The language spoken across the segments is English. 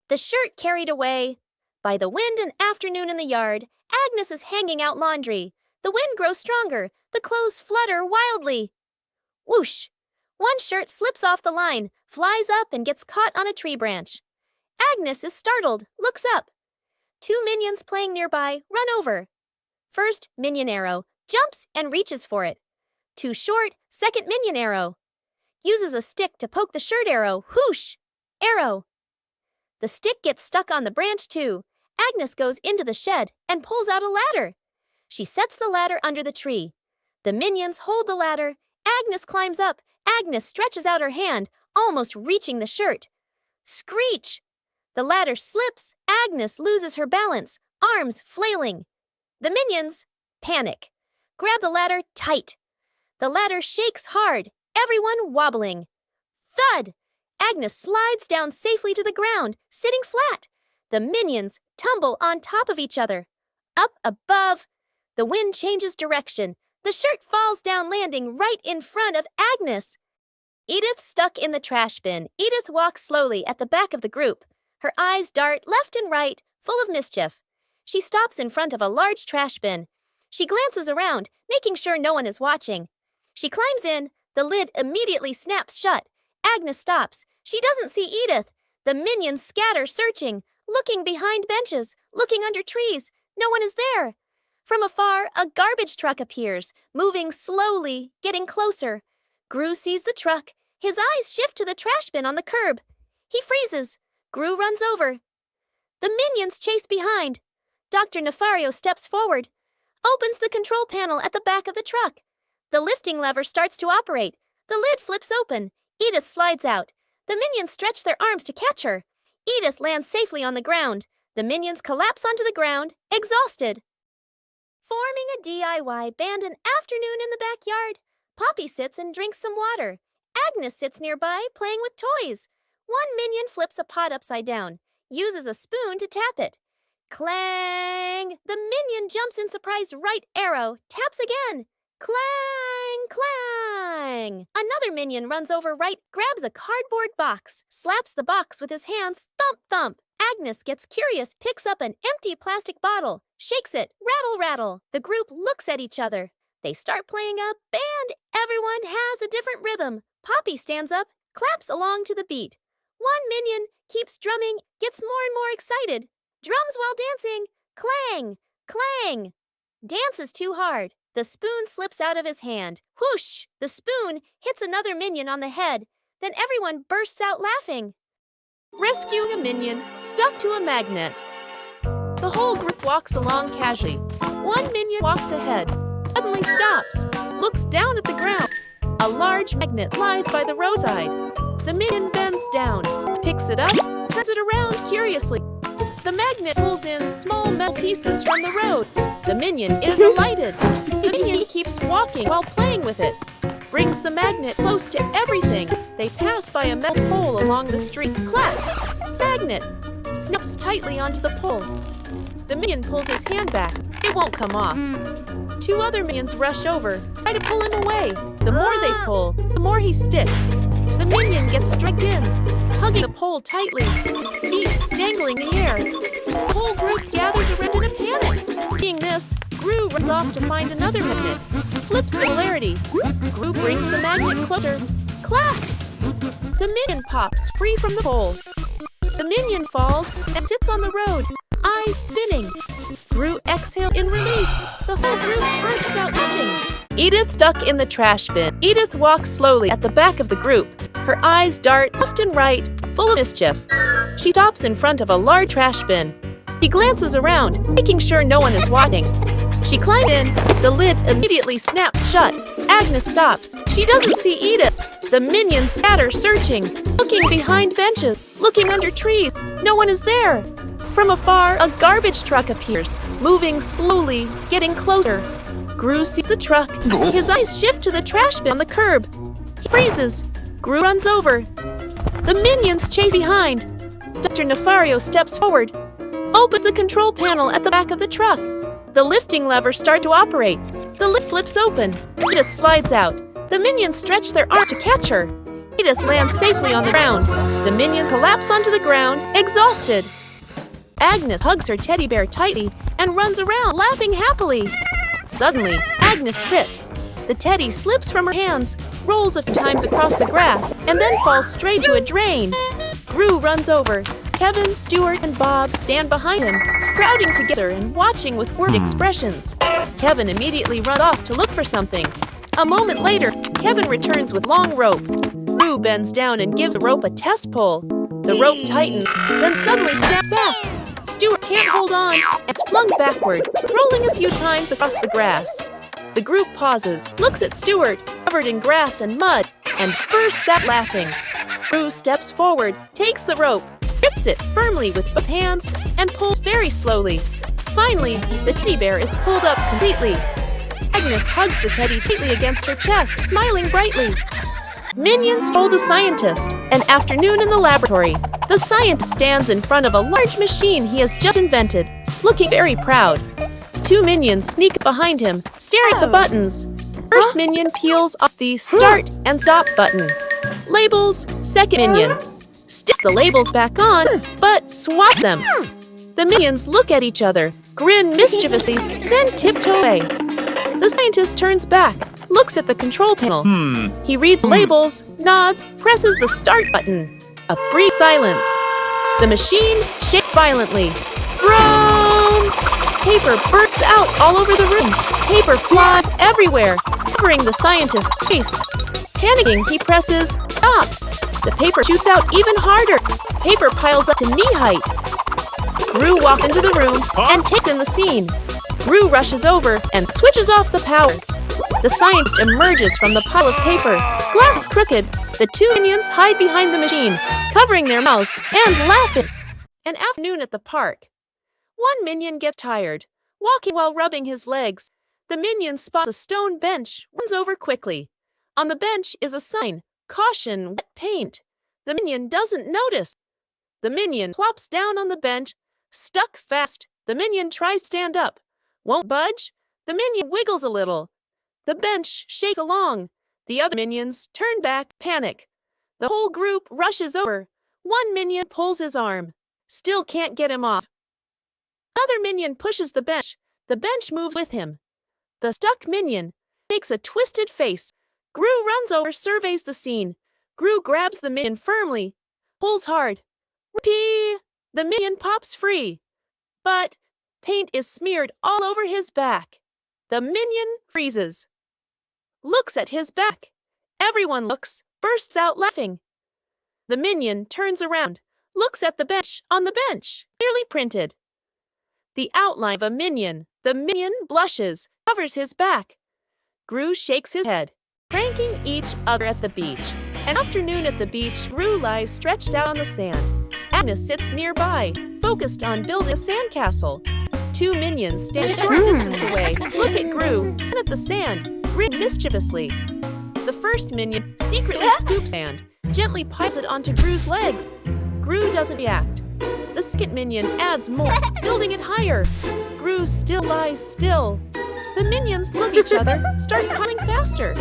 The shirt carried away. By the wind and afternoon in the yard, Agnes is hanging out laundry. The wind grows stronger. The clothes flutter wildly. Whoosh! One shirt slips off the line, flies up and gets caught on a tree branch. Agnes is startled, looks up. Two minions playing nearby run over. First minion arrow jumps and reaches for it. Too short, second minion arrow. Uses a stick to poke the shirt arrow. Whoosh! Arrow. The stick gets stuck on the branch too. Agnes goes into the shed and pulls out a ladder. She sets the ladder under the tree. The minions hold the ladder. Agnes climbs up. Agnes stretches out her hand, almost reaching the shirt. Screech! The ladder slips. Agnes loses her balance, arms flailing. The minions panic. Grab the ladder tight. The ladder shakes hard, everyone wobbling. Thud! Agnes slides down safely to the ground, sitting flat. The minions tumble on top of each other. Up above, the wind changes direction. The shirt falls down, landing right in front of Agnes. Edith stuck in the trash bin. Edith walks slowly at the back of the group. Her eyes dart left and right, full of mischief. She stops in front of a large trash bin. She glances around, making sure no one is watching. She climbs in. The lid immediately snaps shut. Agnes stops. She doesn't see Edith. The minions scatter, searching, looking behind benches, looking under trees. No one is there. From afar, a garbage truck appears, moving slowly, getting closer. Gru sees the truck. His eyes shift to the trash bin on the curb. He freezes. Gru runs over. The minions chase behind. Dr. Nefario steps forward, opens the control panel at the back of the truck. The lifting lever starts to operate. The lid flips open. Edith slides out. The minions stretch their arms to catch her. Edith lands safely on the ground. The minions collapse onto the ground, exhausted. Forming a DIY band an afternoon in the backyard. Poppy sits and drinks some water. Agnes sits nearby, playing with toys. One minion flips a pot upside down, uses a spoon to tap it. Clang! The minion jumps in surprise right arrow, taps again. Clang! Clang! Another minion runs over right, grabs a cardboard box, slaps the box with his hands, thump thump. Agnes gets curious, picks up an empty plastic bottle, shakes it, rattle rattle. The group looks at each other. They start playing a band. Everyone has a different rhythm. Poppy stands up, claps along to the beat. One minion keeps drumming, gets more and more excited. Drums while dancing. Clang! Clang! Dances too hard. The spoon slips out of his hand. Whoosh! The spoon hits another minion on the head. Then everyone bursts out laughing. Rescuing a minion stuck to a magnet. The whole group walks along casually. One minion walks ahead, suddenly stops, looks down at the ground. A large magnet lies by the roadside. The minion bends down, picks it up, turns it around curiously. The magnet pulls in small metal pieces from the road. The minion is delighted. The minion keeps walking while playing with it. Brings the magnet close to everything. They pass by a metal pole along the street. Clap! Magnet snaps tightly onto the pole. The minion pulls his hand back. It won't come off. Two other minions rush over, try to pull him away. The more they pull, the more he sticks. The minion gets dragged in, hugging the pole tightly, feet dangling in the air. The whole group gathers around in a panic. Seeing this, Gru runs off to find another magnet, flips the polarity. Gru brings the magnet closer. Clap! The minion pops free from the pole. The minion falls and sits on the road, eyes spinning. Gru exhales in relief. The whole group bursts out laughing. Edith stuck in the trash bin. Edith walks slowly at the back of the group. Her eyes dart left and right, full of mischief. She stops in front of a large trash bin. She glances around, making sure no one is watching. She climbs in. The lid immediately snaps shut. Agnes stops. She doesn't see Edith. The minions scatter, searching, looking behind benches, looking under trees. No one is there. From afar, a garbage truck appears, moving slowly, getting closer. Gru sees the truck. His eyes shift to the trash bin on the curb. He freezes. Gru runs over. The minions chase behind. Dr. Nefario steps forward, opens the control panel at the back of the truck. The lifting lever starts to operate. The lid flips open. Edith slides out. The minions stretch their arms to catch her. Edith lands safely on the ground. The minions collapse onto the ground, exhausted. Agnes hugs her teddy bear tightly and runs around, laughing happily. Suddenly, Agnes trips. The teddy slips from her hands, rolls a few times across the grass, and then falls straight to a drain. Gru runs over. Kevin, Stuart, and Bob stand behind him, crowding together and watching with worried expressions. Kevin immediately runs off to look for something. A moment later, Kevin returns with long rope. Gru bends down and gives the rope a test pull. The rope tightens, then suddenly snaps back. Stuart can't hold on and is flung backward, rolling a few times across the grass. The group pauses, looks at Stuart, covered in grass and mud, and bursts out laughing. Gru steps forward, takes the rope, grips it firmly with both hands, and pulls very slowly. Finally, the teddy bear is pulled up completely. Agnes hugs the teddy tightly against her chest, smiling brightly. Minions told the scientist. An afternoon in the laboratory. The scientist stands in front of a large machine he has just invented, looking very proud. Two minions sneak behind him, staring at the buttons. First minion peels off the start and stop button. Labels, second minion. Sticks the labels back on, but swap them. The minions look at each other, grin mischievously, then tiptoe away. The scientist turns back, looks at the control panel. He reads the labels, nods, presses the start button. A brief silence. The machine shakes violently. Vroom! Paper bursts out all over the room. Paper flies everywhere, covering the scientist's face. Panicking, he presses stop. The paper shoots out even harder. Paper piles up to knee height. Gru walks into the room and takes in the scene. Gru rushes over and switches off the power. The scientist emerges from the pile of paper. Glass is crooked. The two minions hide behind the machine, covering their mouths and laughing. An afternoon at the park. One minion gets tired, walking while rubbing his legs. The minion spots a stone bench, runs over quickly. On the bench is a sign, caution, wet paint. The minion doesn't notice. The minion plops down on the bench, stuck fast. The minion tries to stand up, won't budge. The minion wiggles a little. The bench shakes along. The other minions turn back, panic. The whole group rushes over. One minion pulls his arm. Still can't get him off. Another minion pushes the bench. The bench moves with him. The stuck minion makes a twisted face. Gru runs over, surveys the scene. Gru grabs the minion firmly, pulls hard. Ripee! The minion pops free. But paint is smeared all over his back. The minion freezes. Looks at his back. Everyone looks, bursts out laughing. The minion turns around, looks at the bench. On the bench, clearly printed. The outline of a minion. The minion blushes, covers his back. Gru shakes his head, pranking each other at the beach. An afternoon at the beach, Gru lies stretched out on the sand. Agnes sits nearby, focused on building a sandcastle. Two minions stand a short distance away, look at Gru, and at the sand, grin mischievously. The first minion secretly scoops sand, gently piles it onto Gru's legs. Gru doesn't react. The second minion adds more, building it higher. Gru still lies still. The minions look at each other, start piling faster.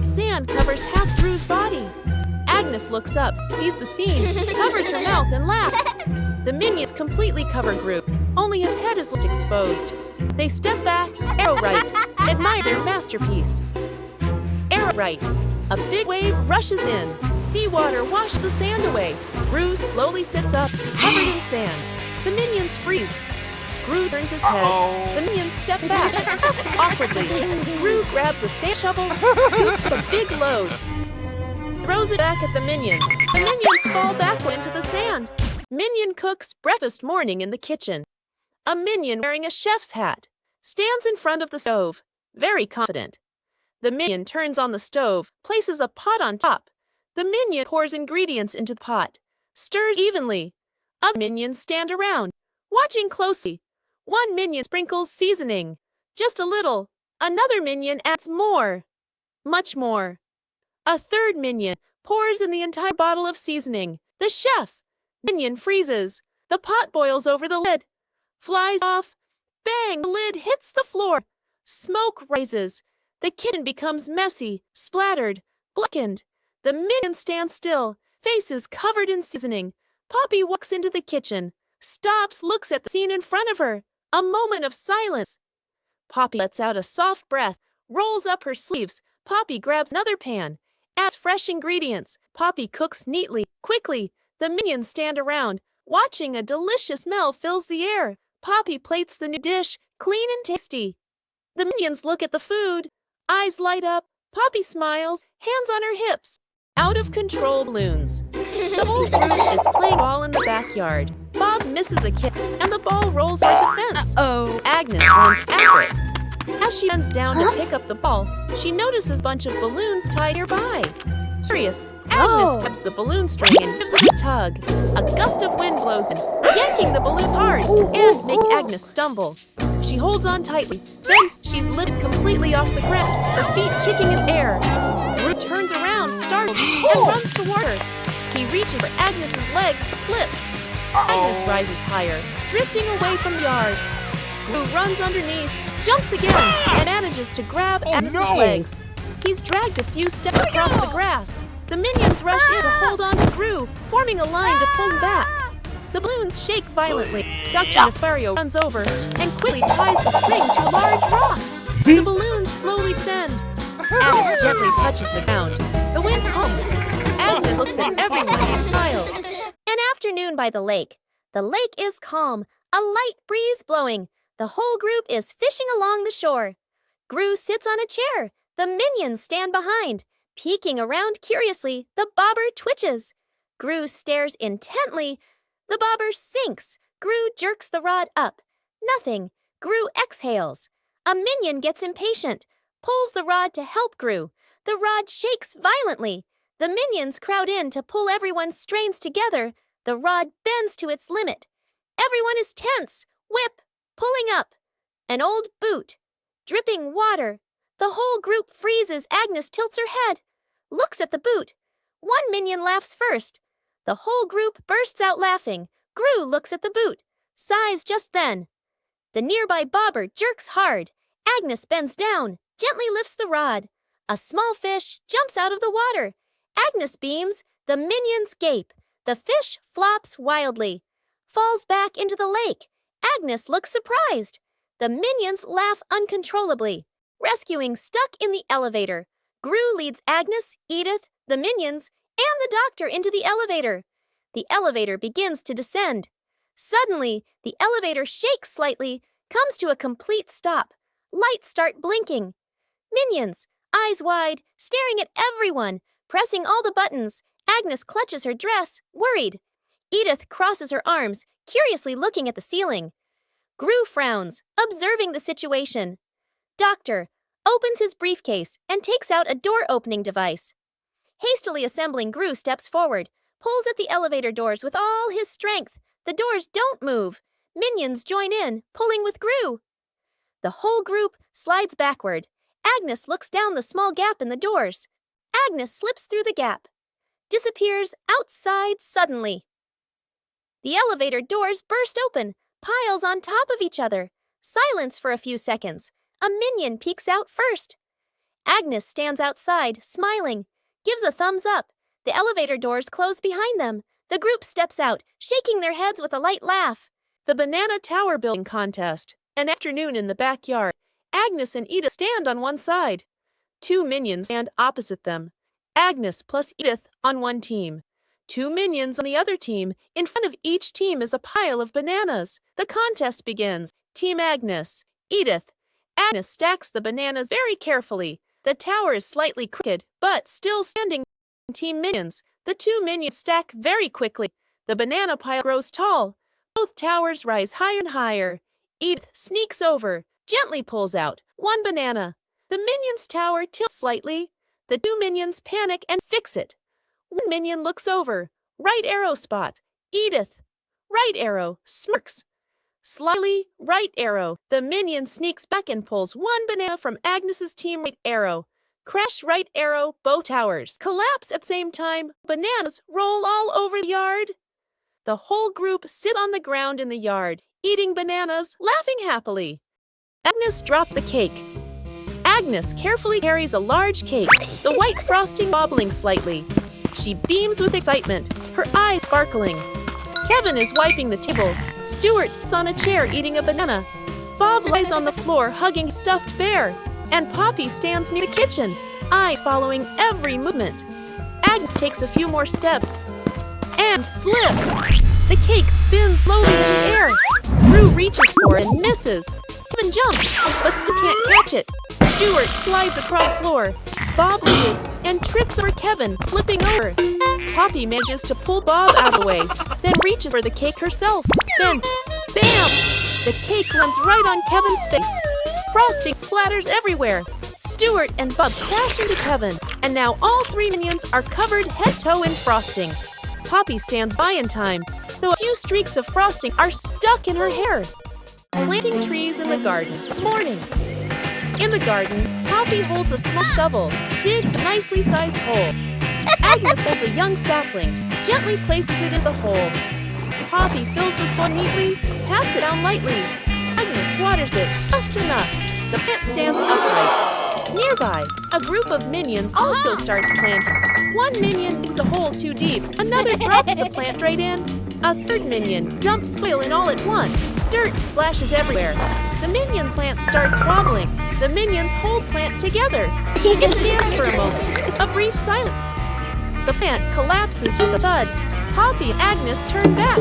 Sand covers half Gru's body. Agnes looks up, sees the scene, covers her mouth and laughs. The minions completely cover Gru. Only his head is left exposed. They step back, arrow right, admire their masterpiece. Arrow right. A big wave rushes in. Seawater washes the sand away. Gru slowly sits up, covered in sand. The minions freeze. Gru turns his head. The minions step back, awkwardly. Gru grabs a sand shovel, scoops up a big load, throws it back at the minions. The minions fall backward into the sand. Minion cooks breakfast morning in the kitchen. A minion wearing a chef's hat stands in front of the stove, very confident. The minion turns on the stove, places a pot on top. The minion pours ingredients into the pot, stirs evenly. Other minions stand around, watching closely. One minion sprinkles seasoning, just a little. Another minion adds more, much more. A third minion pours in the entire bottle of seasoning. The chef minion freezes. The pot boils over the lid, flies off. Bang! The lid hits the floor. Smoke rises. The kitchen becomes messy, splattered, blackened. The minion stands still, face is covered in seasoning. Poppy walks into the kitchen, stops, looks at the scene in front of her. A moment of silence. Poppy lets out a soft breath, rolls up her sleeves. Poppy grabs another pan, adds fresh ingredients. Poppy cooks neatly, quickly. The minions stand around, watching. A delicious smell fills the air. Poppy plates the new dish, clean and tasty. The minions look at the food. Eyes light up. Poppy smiles, hands on her hips. Out of control balloons. The whole group is playing ball in the backyard. Bob misses a kick, and the ball rolls toward the fence. Agnes runs after it. As she bends down to pick up the ball, she notices a bunch of balloons tied nearby. Curious, Agnes grabs the balloon string and gives it a tug. A gust of wind blows in, yanking the balloons hard and making Agnes stumble. She holds on tightly. Then she's lifted completely off the ground, her feet kicking in air. Gru turns around, startled, and runs toward her. He reaches for Agnes's legs, but slips. Agnes rises higher, drifting away from the yard. Gru runs underneath, jumps again, and manages to grab Agnes's legs. He's dragged a few steps across the grass. The minions rush in to hold on to Gru, forming a line to pull him back. The balloons shake violently. Dr. Nefario runs over and quickly ties the string to a large rock. The balloons slowly descend. Agnes gently touches the ground. The wind hums. Agnes looks at everyone and smiles. An afternoon by the lake. The lake is calm, a light breeze blowing. The whole group is fishing along the shore. Gru sits on a chair. The minions stand behind. Peeking around curiously, the bobber twitches. Gru stares intently. The bobber sinks. Gru jerks the rod up. Nothing. Gru exhales. A minion gets impatient, pulls the rod to help Gru. The rod shakes violently. The minions crowd in to pull everyone's strains together. The rod bends to its limit. Everyone is tense. Whip. Pulling up. An old boot. Dripping water. The whole group freezes. Agnes tilts her head. Looks at the boot. One minion laughs first. The whole group bursts out laughing. Gru looks at the boot. Sighs just then. The nearby bobber jerks hard. Agnes bends down, gently lifts the rod. A small fish jumps out of the water. Agnes beams. The minions gape. The fish flops wildly. Falls back into the lake. Agnes looks surprised. The minions laugh uncontrollably. Rescuing stuck in the elevator. Gru leads Agnes, Edith, the minions, and the doctor into the elevator. The elevator begins to descend. Suddenly, the elevator shakes slightly, comes to a complete stop. Lights start blinking. Minions, eyes wide, staring at everyone, pressing all the buttons. Agnes clutches her dress, worried. Edith crosses her arms, curiously looking at the ceiling. Gru frowns, observing the situation. Doctor opens his briefcase and takes out a door-opening device. Hastily assembling, Gru steps forward, pulls at the elevator doors with all his strength. The doors don't move. Minions join in, pulling with Gru. The whole group slides backward. Agnes looks down the small gap in the doors. Agnes slips through the gap. Disappears outside suddenly. The elevator doors burst open, piles on top of each other. Silence for a few seconds. A minion peeks out first. Agnes stands outside, smiling, gives a thumbs up. The elevator doors close behind them. The group steps out, shaking their heads with a light laugh. The banana tower building contest. An afternoon in the backyard. Agnes and Edith stand on one side. Two minions stand opposite them. Agnes plus Edith on one team. Two minions on the other team. In front of each team is a pile of bananas. The contest begins. Team Agnes. Edith. Agnes stacks the bananas very carefully. The tower is slightly crooked, but still standing. Team Minions. The two minions stack very quickly. The banana pile grows tall. Both towers rise higher and higher. Edith sneaks over, gently pulls out one banana. The minions' tower tilts slightly. The two minions panic and fix it. One minion looks over. Right arrow spot. Edith. Right arrow. Smirks. Slyly, right arrow. The minion sneaks back and pulls one banana from Agnes's team. Right arrow. Crash, right arrow. Both towers collapse at the same time. Bananas roll all over the yard. The whole group sit on the ground in the yard, eating bananas, laughing happily. Agnes dropped the cake. Agnes carefully carries a large cake, the white frosting wobbling slightly. She beams with excitement, her eyes sparkling. Kevin is wiping the table. Stuart sits on a chair eating a banana. Bob lies on the floor hugging a stuffed bear. And Poppy stands near the kitchen, eyes following every movement. Agnes takes a few more steps and slips. The cake spins slowly in the air. Rue reaches for it and misses. Kevin jumps, but still can't catch it. Stuart slides across the floor. Bob reaches and trips over Kevin, flipping over. Poppy manages to pull Bob out of the way, then reaches for the cake herself. Then, bam! The cake lands right on Kevin's face. Frosting splatters everywhere. Stuart and Bob crash into Kevin, and now all three minions are covered head-to-toe in frosting. Poppy stands by in time, though a few streaks of frosting are stuck in her hair. Planting trees in the garden. Morning. In the garden, Poppy holds a small shovel, digs a nicely sized hole. Agnes holds a young sapling, gently places it in the hole. Poppy fills the soil neatly, pats it down lightly. Agnes waters it just enough. The plant stands upright. Nearby, a group of minions also starts planting. One minion digs a hole too deep. Another drops the plant right in. A third minion dumps soil in all at once. Dirt splashes everywhere. The minion's plant starts wobbling. The minions hold plant together. It stands for a moment. A brief silence. The plant collapses with a thud. Poppy and Agnes turn back.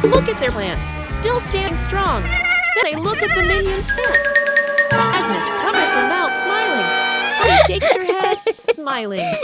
Look at their plant, still standing strong. Then they look at the minion's plant. Agnes covers her mouth, smiling. Poppy shakes her head, smiling.